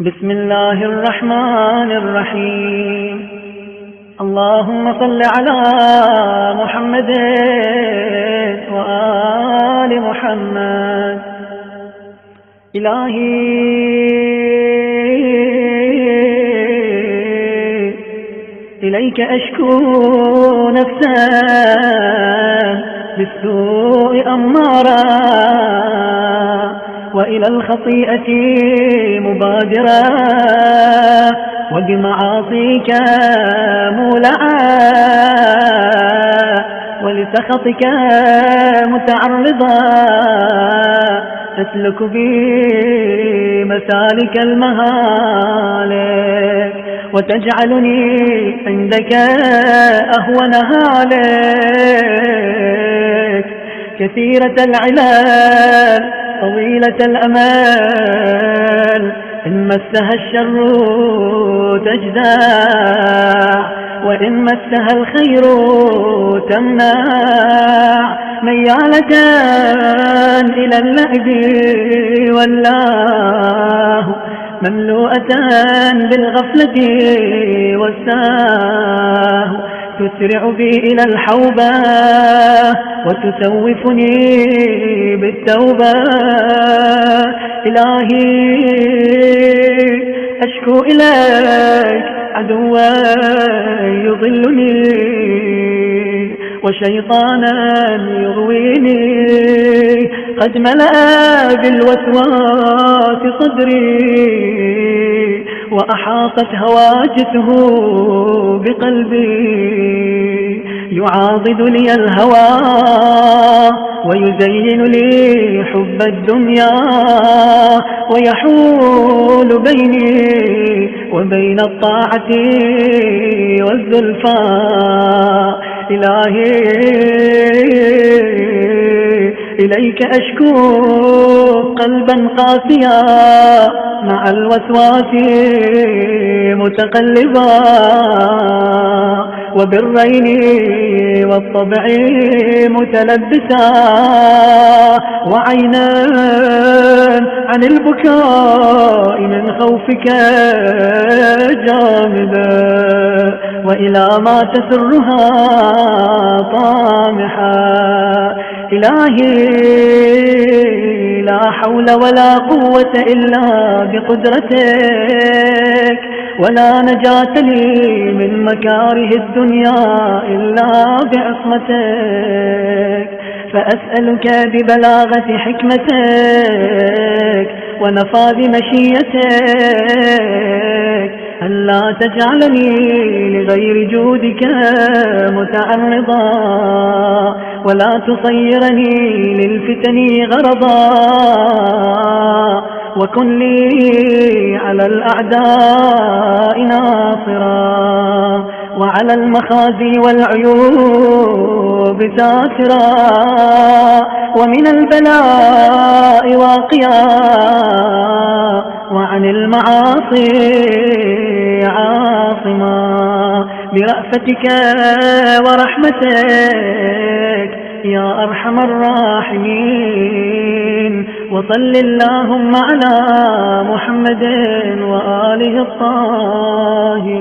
بسم الله الرحمن الرحيم. اللهم صل على محمد وآل محمد. إلهي إليك أشكو نفسا بالسوء أمارا، وإلى الخطيئة مبادرا، وبمعاصيك مولعا، ولسخطك متعرضا، أسلك بي مسالك المهالك، وتجعلني عندك أهون هالك، كثيرة العلال طويلة الأمال، إن مسها الشر تجزع، وإن مسها الخير تمنع، ميالة إلى اللعب والله، مملوءة بالغفلة والسهو، تسرع بي إلى الحوبة وتسوفني بالتوبة. إلهي أشكو إليك عدوا يضلني، وشيطانا يغويني، قد ملأ بالوسواس صدري، وأحاطت هواجسه بقلبي، يعاضد لي الهوى ويزين لي حب الدنيا، ويحول بيني وبين الطاعة والزلفى. إلهي إليك أشكو قلبا قاسيا، مع الوسواس متقلبا، وبالرين والطبع متلبسا، وعينا عن البكاء من خوفك جامدا، وإلى ما تسرها طامحا. إلهي لا حول ولا قوة إلا بقدرتك، ولا نجاة لي من مكاره الدنيا إلا بعصمتك، فأسألك ببلاغة حكمتك ونفاذ مشيتك ألا تجعلني لغير جودك متعرضا، ولا تصيرني للفتن غرضا، وكن لي على الأعداء ناصرا، وعلى المخازي والعيوب ساترا، ومن البلاء واقيا، وعن المعاصي عاصما، برأفتك ورحمتك يا أرحم الراحمين. وصل اللهم على محمد وآله الطاهرين.